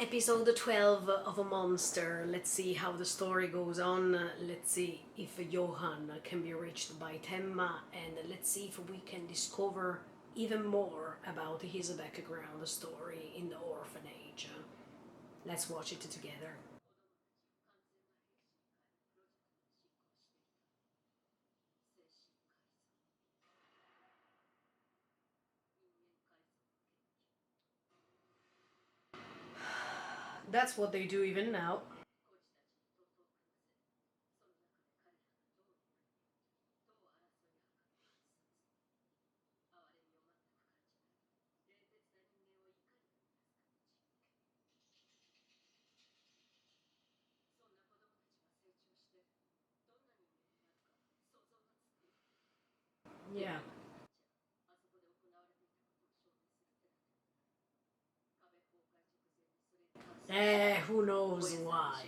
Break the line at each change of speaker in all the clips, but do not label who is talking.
Episode 12 of a monster. Let's see how the story goes on. Let's see if Johan can be reached by Temma, and let's see if we can discover even more about his background story in the orphanage. Let's watch it together. That's what they do even now. Yeah. Who knows why?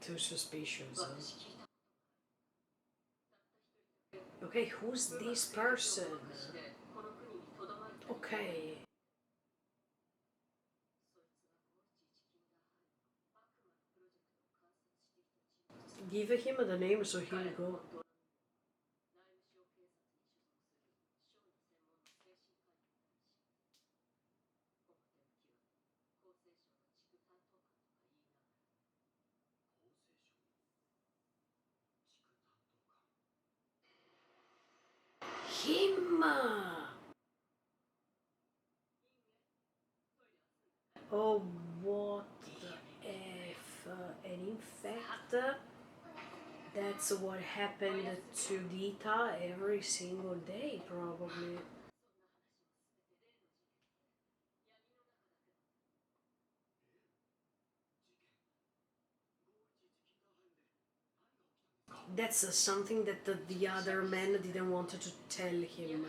Too suspicious. Okay, who's this person? Okay. Give him the name so he'll go. Him! Oh, what the F? And in fact, that's what happened to Dita every single day, probably. That's something that the other man didn't want to tell him.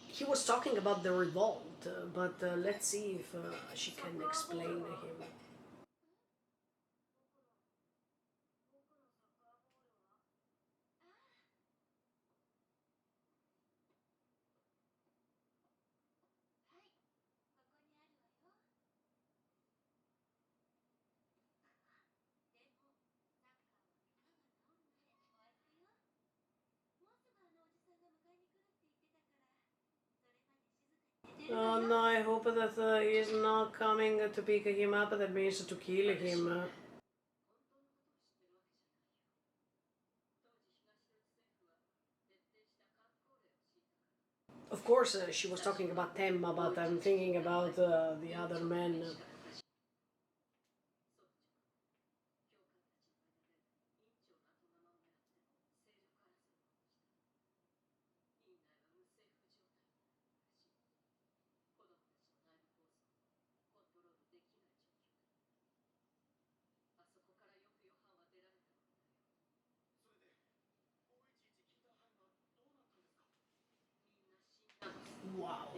He was talking about the revolt, but let's see if she can explain to him. Oh no, I hope that he's not coming to pick him up, that means to kill him. Of course, she was talking about Temma, but I'm thinking about the other men. Wow.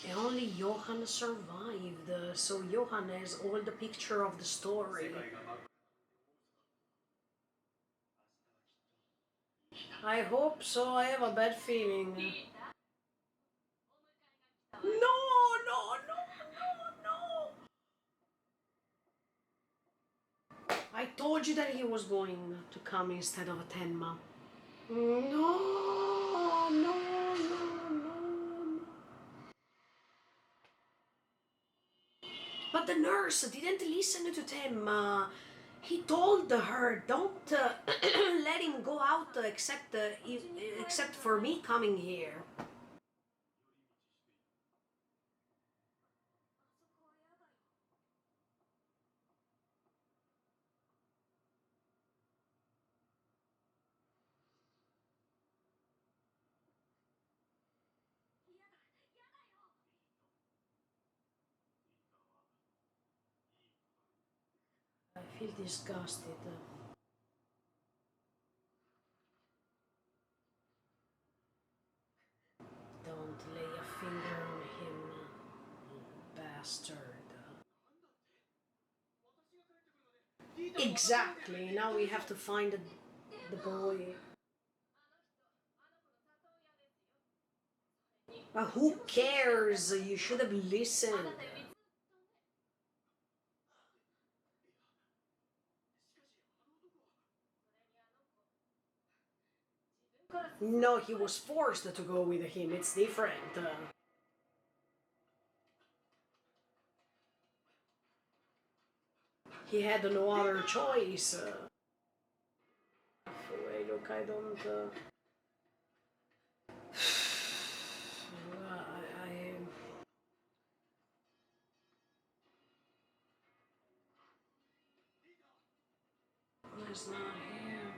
And only Johan survived, so Johan has all the picture of the story. I hope so, I have a bad feeling. No, no, no, no, no! I told you that he was going to come instead of Tenma. No, no, no, no. But the nurse didn't listen to Tenma. He told her, "Don't let him go out except for me coming here." feel disgusted. Don't lay a finger on him, you bastard. Exactly, now we have to find the boy. But who cares? You should have listened. No, he was forced to go with him. It's different. He had no other choice. Wait, look, I don't. I was not here.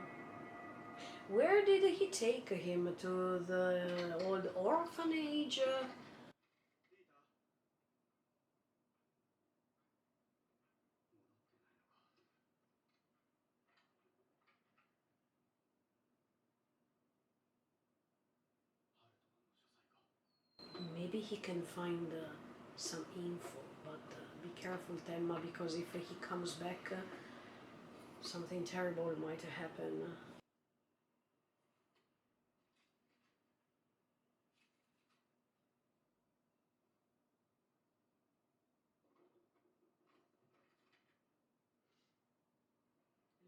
Where did he take him to the old orphanage? Maybe he can find some info, but be careful, Temma, because if he comes back, something terrible might happen.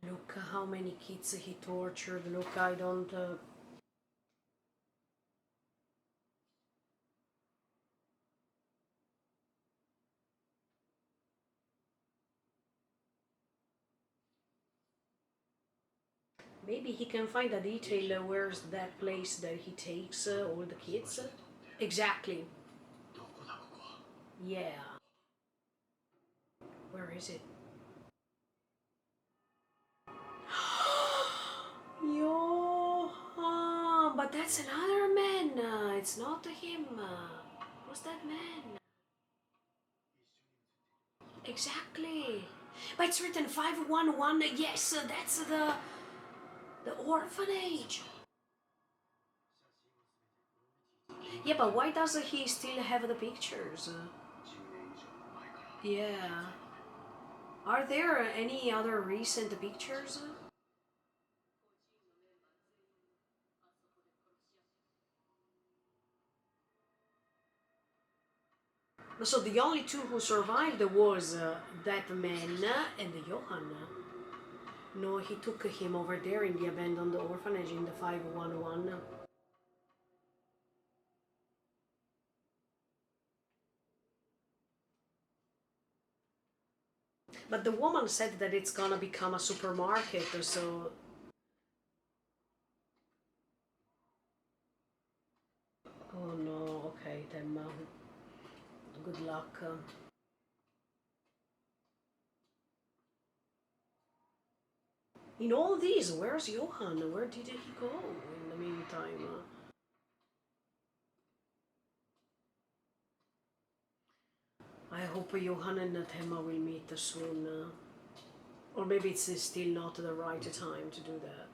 Look how many kids he tortured. Look, I don't. Maybe he can find a detail where's that place that he takes all the kids. Exactly. Yeah. Where is it? Johan, but that's another man. It's not him. Who's that man? Exactly. But it's written 511. Yes, that's the orphanage. Yeah, but why does he still have the pictures? Yeah. Are there any other recent pictures? So the only two who survived was that man and Johann. No, he took him over there in the abandoned orphanage in the 511. But the woman said that it's gonna become a supermarket, so... Oh no, okay, then good luck. In all these, where's Johann? Where did he go in the meantime? I hope Johann and Themma will meet soon. Or maybe it's still not the right time to do that.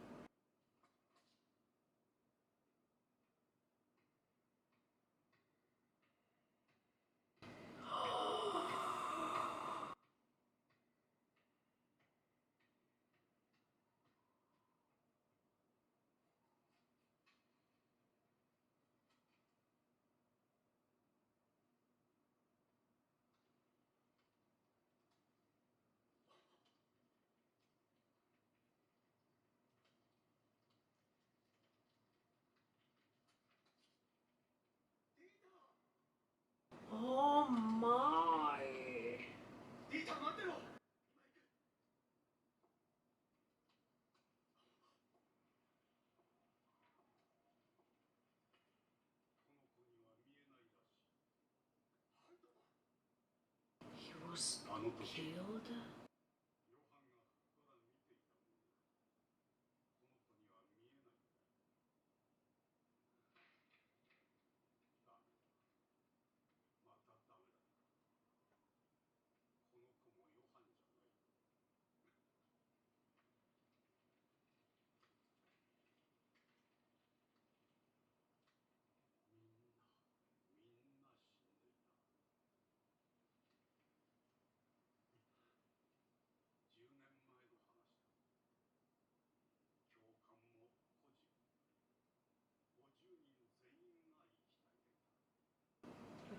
Oh my! He was killed?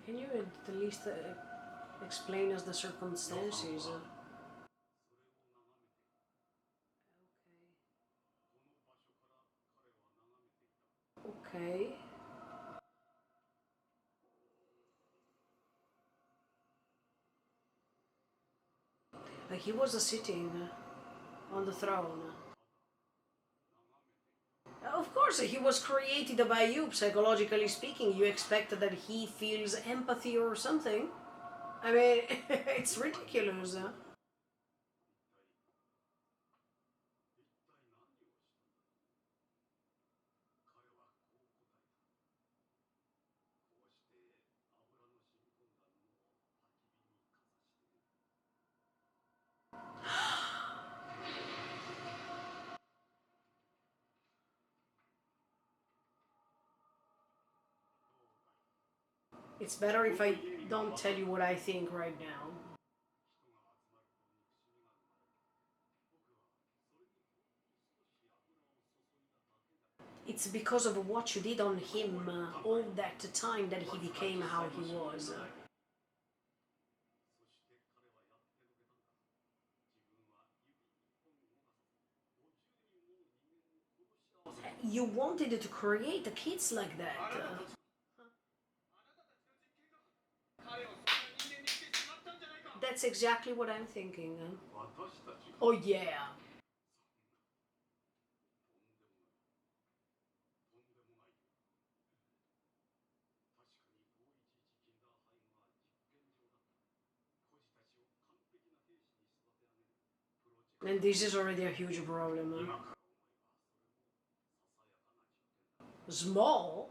Can you at least explain us the circumstances? Okay. He was sitting on the throne. Of course, he was created by you, psychologically speaking. You expect that he feels empathy or something. I mean, it's ridiculous. It's better if I don't tell you what I think right now. It's because of what you did on him all that time that he became how he was. You wanted to create the kids like that. That's exactly what I'm thinking. Oh, yeah. And this is already a huge problem. Small?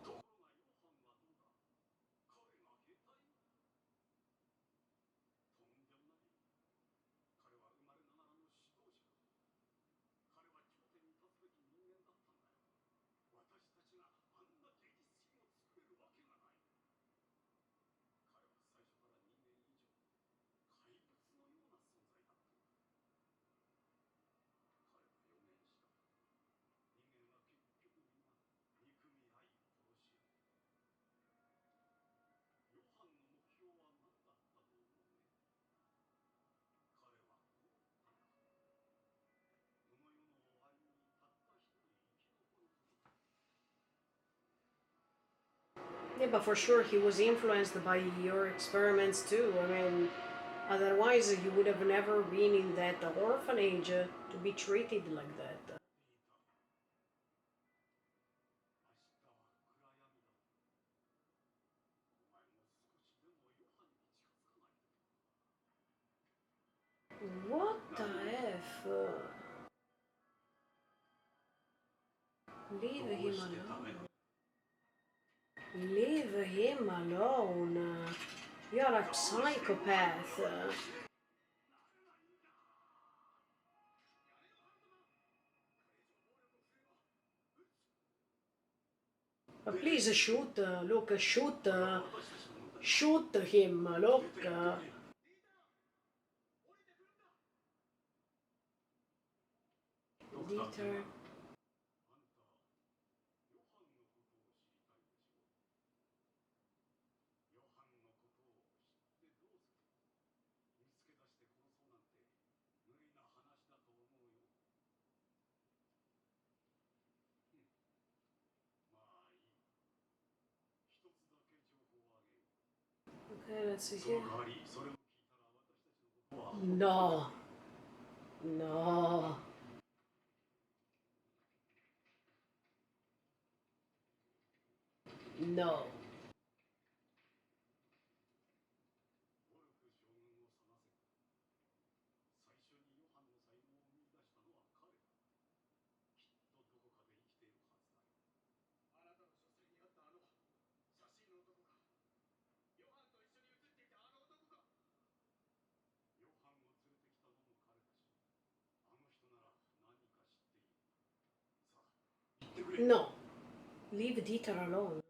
Yeah, but for sure he was influenced by your experiments too. I mean, otherwise you would have never been in that orphanage to be treated like that. What the F? Leave him alone. Leave him alone. You're a psychopath. Please shoot. Look, shoot. Shoot him. Look. Dieter. Okay, let's see here. No. No. No. No. Leave Dieter alone.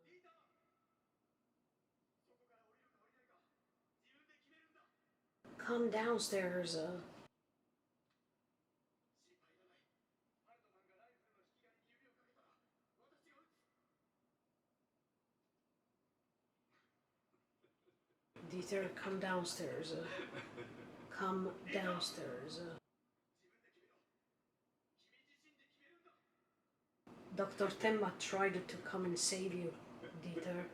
Come downstairs. Dieter, come downstairs. Come downstairs. Dr. Temma tried to come and save you, Dieter.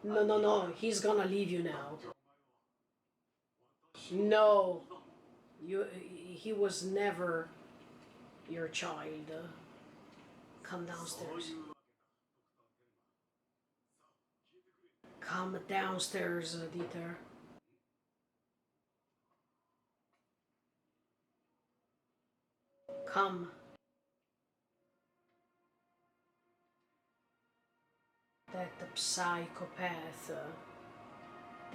No, no, no, he's gonna leave you now. No, he was never your child. Come downstairs. Come downstairs, Dieter. Come. That psychopath,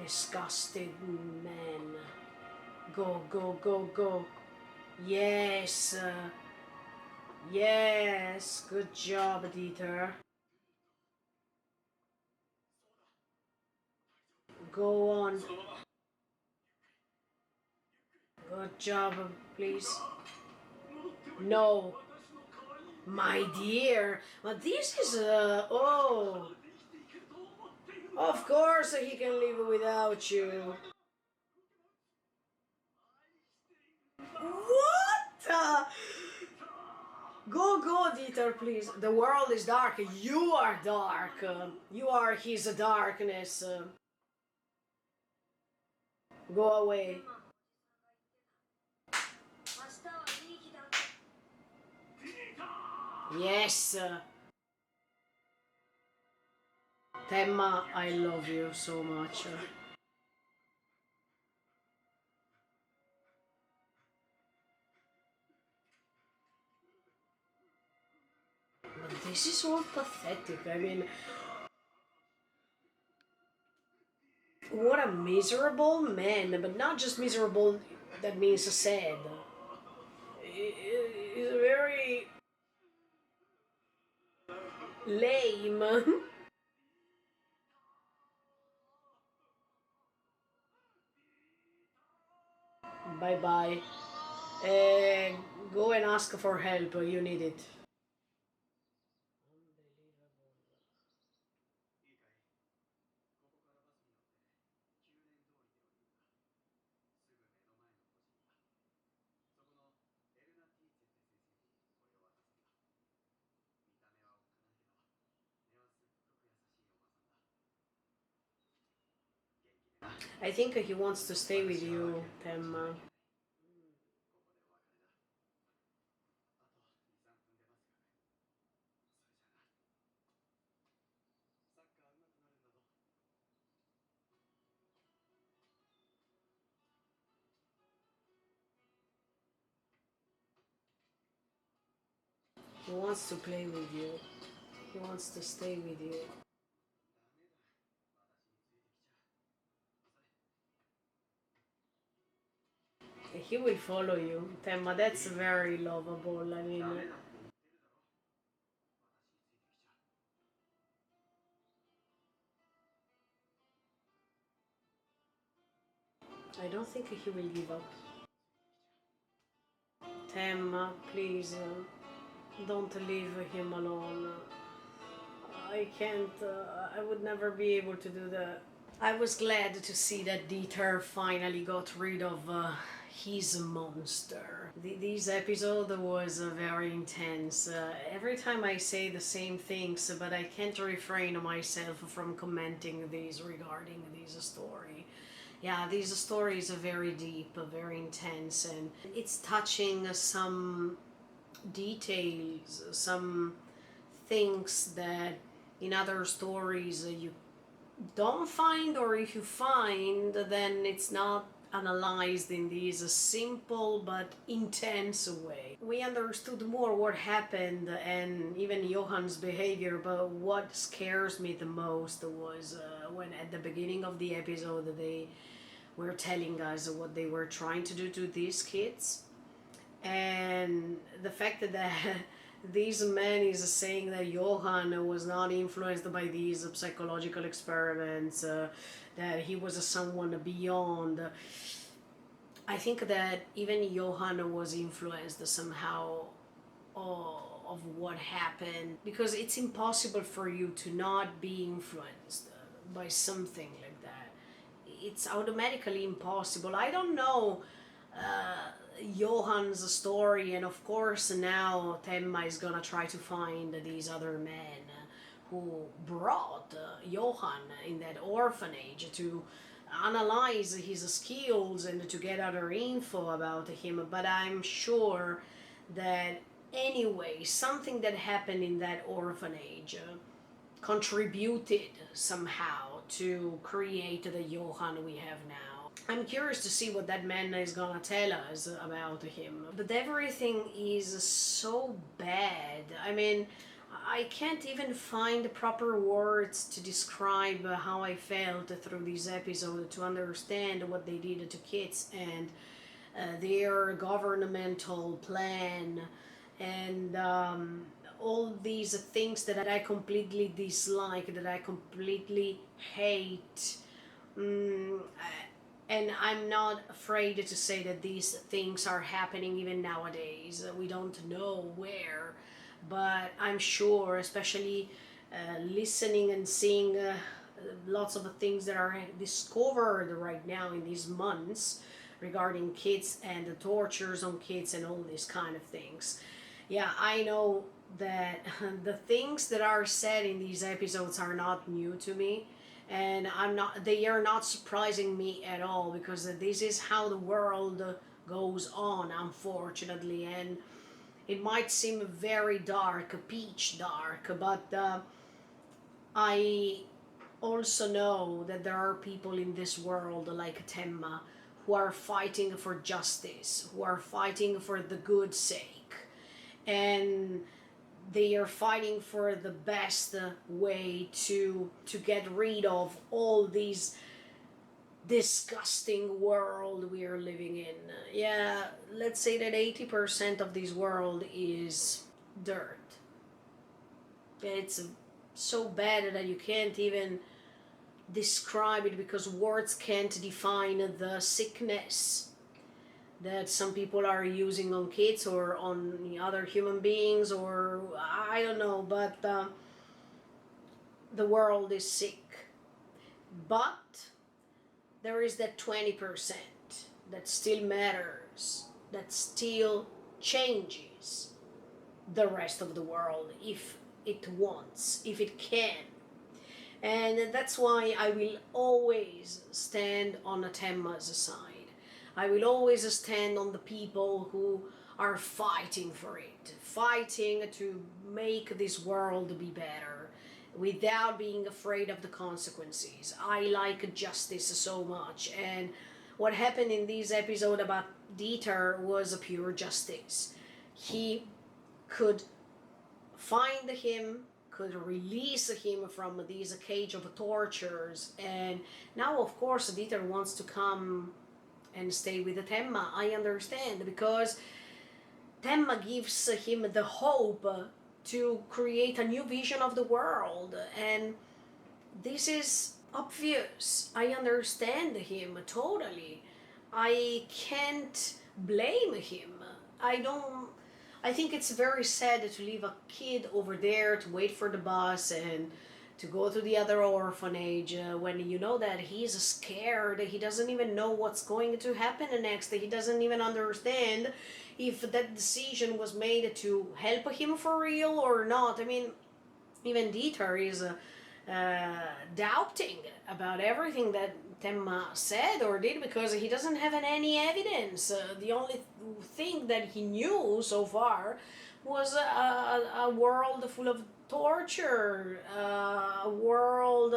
disgusted man. Go, go, go, go. Yes. Yes. Good job, Dieter. Go on. Good job, please. No. My dear. But this is, oh. Of course he can live without you. What? Go, go, Dieter, please. The world is dark. You are dark. You are his darkness. Go away. Yes. Temma, I love you so much. But this is all pathetic. I mean, what a miserable man. But not just miserable, that means sad. He's very lame. Bye bye. Go and ask for help. You need it. I think he wants to stay with you, Temma. He wants to play with you. He wants to stay with you. He will follow you, Temma. That's very lovable. I mean, I don't think he will give up. Temma, please, don't leave him alone. I can't, I would never be able to do that. I was glad to see that Dieter finally got rid of his monster. This episode was very intense. Every time I say the same things, but I can't refrain myself from commenting these regarding this story. Yeah, this story is very deep, very intense, and it's touching some details, some things that in other stories you don't find, or if you find, then it's not analyzed in this simple but intense way. We understood more what happened and even Johann's behavior, but what scares me the most was when at the beginning of the episode they were telling us what they were trying to do to these kids, and the fact that this man is saying that Johann was not influenced by these psychological experiments, that he was someone beyond. I think that even Johann was influenced somehow of what happened, because it's impossible for you to not be influenced. by something like that. It's automatically impossible. I don't know Johann's story, and of course now Temma is gonna try to find these other men who brought Johann in that orphanage to analyze his skills and to get other info about him. But I'm sure that anyway, something that happened in that orphanage contributed somehow to create the Johann we have now. I'm curious to see what that man is gonna tell us about him. But everything is so bad. I mean, I can't even find proper words to describe how I felt through this episode, to understand what they did to kids and their governmental plan and all these things that I completely dislike, that I completely hate. And I'm not afraid to say that these things are happening even nowadays. We don't know where, but I'm sure, especially listening and seeing lots of things that are discovered right now in these months regarding kids and the tortures on kids and all these kind of things. Yeah, I know that the things that are said in these episodes are not new to me, and they are not surprising me at all, because this is how the world goes on, unfortunately. And it might seem very dark, peach dark, but I also know that there are people in this world like Temma who are fighting for justice, who are fighting for the good sake, and they are fighting for the best way to get rid of all these disgusting world we are living in. Yeah, let's say that 80% of this world is dirt. It's so bad that you can't even describe it, because words can't define the sickness that some people are using on kids or on other human beings, or I don't know, but the world is sick. But there is that 20% that still matters, that still changes the rest of the world if it wants, if it can. And that's why I will always stand on Temma's side. I will always stand on the people who are fighting for it, fighting to make this world be better without being afraid of the consequences. I like justice so much, and what happened in this episode about Dieter was a pure justice. He could find him, could release him from this cage of tortures, and now of course Dieter wants to come and stay with Temma. I understand, because Temma gives him the hope to create a new vision of the world, and this is obvious. I understand him totally. I can't blame him. I think it's very sad to leave a kid over there to wait for the bus and to go to the other orphanage when you know that he's scared. He doesn't even know what's going to happen next. He doesn't even understand if that decision was made to help him for real or not. I mean, even Dieter is doubting about everything that Temma said or did, because he doesn't have any evidence. The only thing that he knew so far was a world full of torture, a world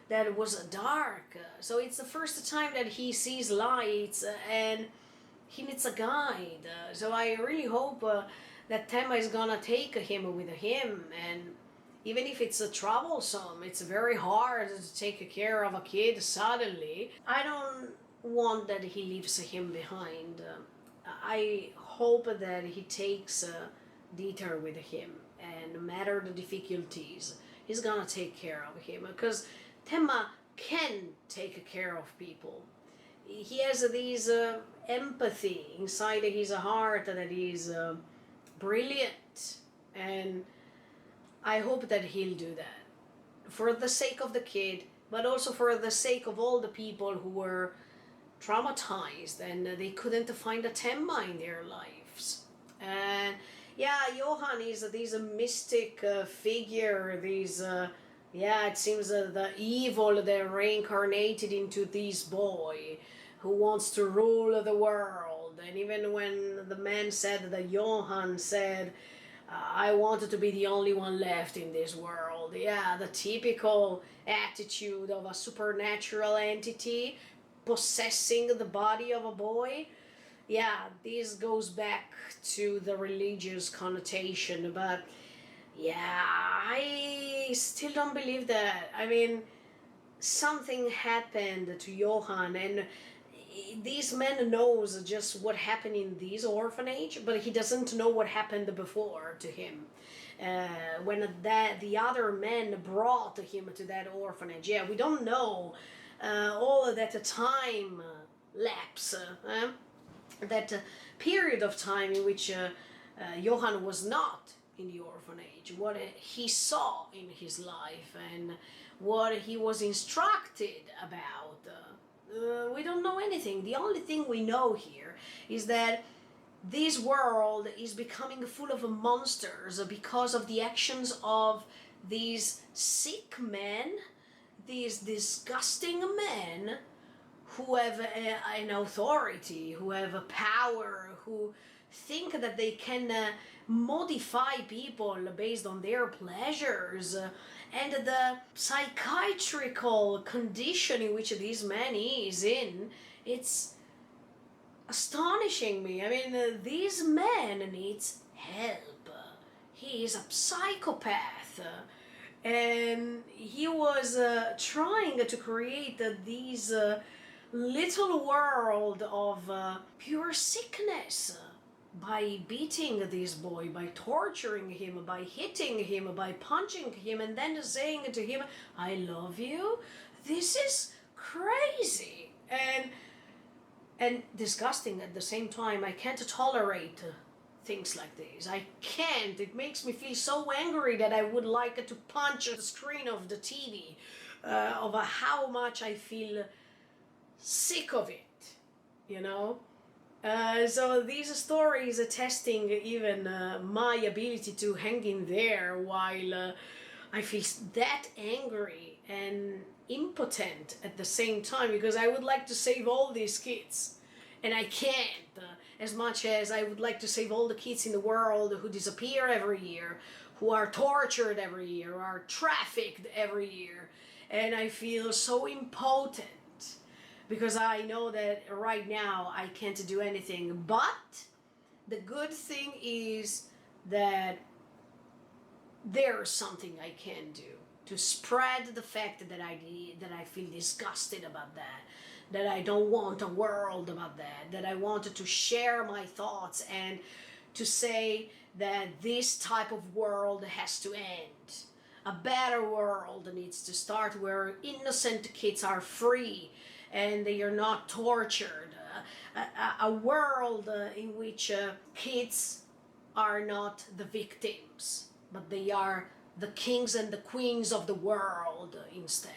that was dark. So it's the first time that he sees lights, and he needs a guide. So I really hope that Temma is gonna take him with him, and even if it's troublesome, it's very hard to take care of a kid suddenly. I don't want that he leaves him behind. I hope that he takes Dieter with him, and no matter the difficulties, he's gonna take care of him, because Temma can take care of people. He has this empathy inside his heart that is brilliant, and I hope that he'll do that. For the sake of the kid, but also for the sake of all the people who were traumatized and they couldn't find a Temma in their lives. And yeah, Johann is this mystic figure, yeah, it seems the evil that reincarnated into this boy who wants to rule the world. And even when the man said that Johann said, I wanted to be the only one left in this world. Yeah, the typical attitude of a supernatural entity possessing the body of a boy. Yeah, this goes back to the religious connotation, but yeah, I still don't believe that. I mean, something happened to Johann, and this man knows just what happened in this orphanage, but he doesn't know what happened before to him. When the other men brought him to that orphanage, yeah, we don't know all of that time lapse, that period of time in which Johann was not in the orphanage, what he saw in his life and what he was instructed about. We don't know anything. The only thing we know here is that this world is becoming full of monsters because of the actions of these sick men, these disgusting men who have an authority, who have a power, who think that they can modify people based on their pleasures, and the psychiatrical condition in which this man is in, it's astonishing me. I mean, this man needs help. He is a psychopath. And he was trying to create these little world of pure sickness by beating this boy, by torturing him, by hitting him, by punching him, and then saying to him, I love you. This is crazy and disgusting at the same time. I can't tolerate things like this. I can't. It makes me feel so angry that I would like to punch the screen of the TV of how much I feel sick of it, you know? So these stories are testing even my ability to hang in there while I feel that angry and impotent at the same time, because I would like to save all these kids and I can't, as much as I would like to save all the kids in the world who disappear every year, who are tortured every year, who are trafficked every year, and I feel so impotent because I know that right now I can't do anything. But the good thing is that there's something I can do to spread the fact that I feel disgusted about that I don't want a world about that I wanted to share my thoughts and to say that this type of world has to end. A better world needs to start where innocent kids are free and they are not tortured. A world in which kids are not the victims, but they are the kings and the queens of the world instead.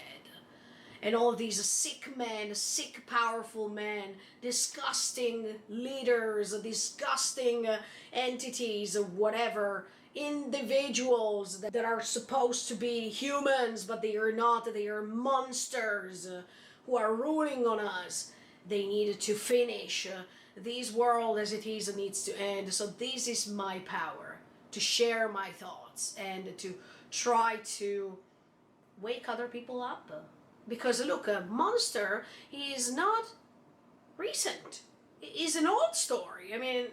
And all these sick men, sick powerful men, disgusting leaders, disgusting entities, whatever, individuals that are supposed to be humans, but they are not, they are monsters who are ruling on us. They need to finish. This world as it is needs to end. So this is my power, to share my thoughts and to try to wake other people up. Because look, a monster is not recent. It's an old story. I mean,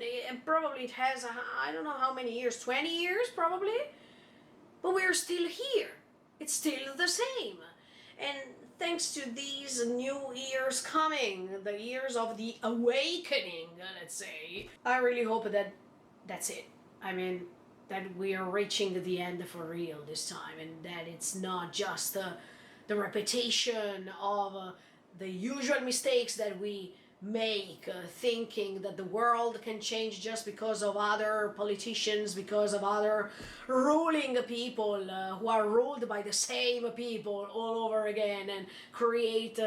probably it has, I don't know how many years, 20 years probably? But we're still here. It's still the same. And thanks to these new years coming, the years of the awakening, let's say, I really hope that that's it. I mean, that we are reaching the end for real this time, and that it's not just the repetition of the usual mistakes that we make, thinking that the world can change just because of other politicians, because of other ruling people who are ruled by the same people all over again, and create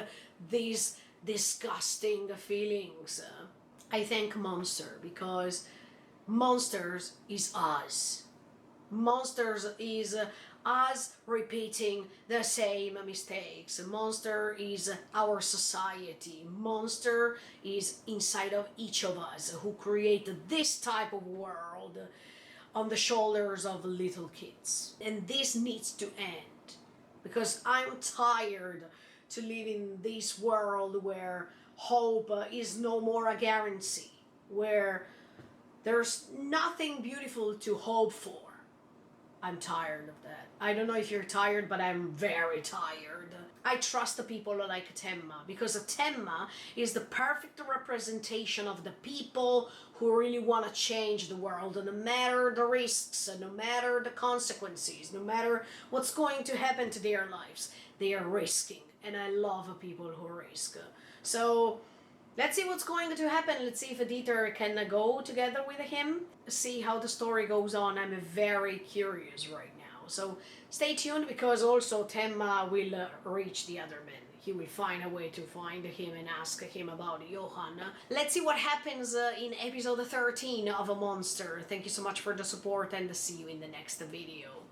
these disgusting feelings. I thank Monster because Monsters is us. Monsters is us repeating the same mistakes. Monster is our society. Monster is inside of each of us who created this type of world on the shoulders of little kids. And this needs to end because I'm tired to live in this world where hope is no more a guarantee, where there's nothing beautiful to hope for. I'm tired of that. I don't know if you're tired, but I'm very tired. I trust the people like Temma because Temma is the perfect representation of the people who really want to change the world, no matter the risks, no matter the consequences, no matter what's going to happen to their lives. They are risking, and I love people who risk. So let's see what's going to happen. Let's see if Dieter can go together with him. See how the story goes on. I'm very curious right now. So stay tuned because also Temma will reach the other man. He will find a way to find him and ask him about Johan. Let's see what happens in episode 13 of A Monster. Thank you so much for the support and see you in the next video.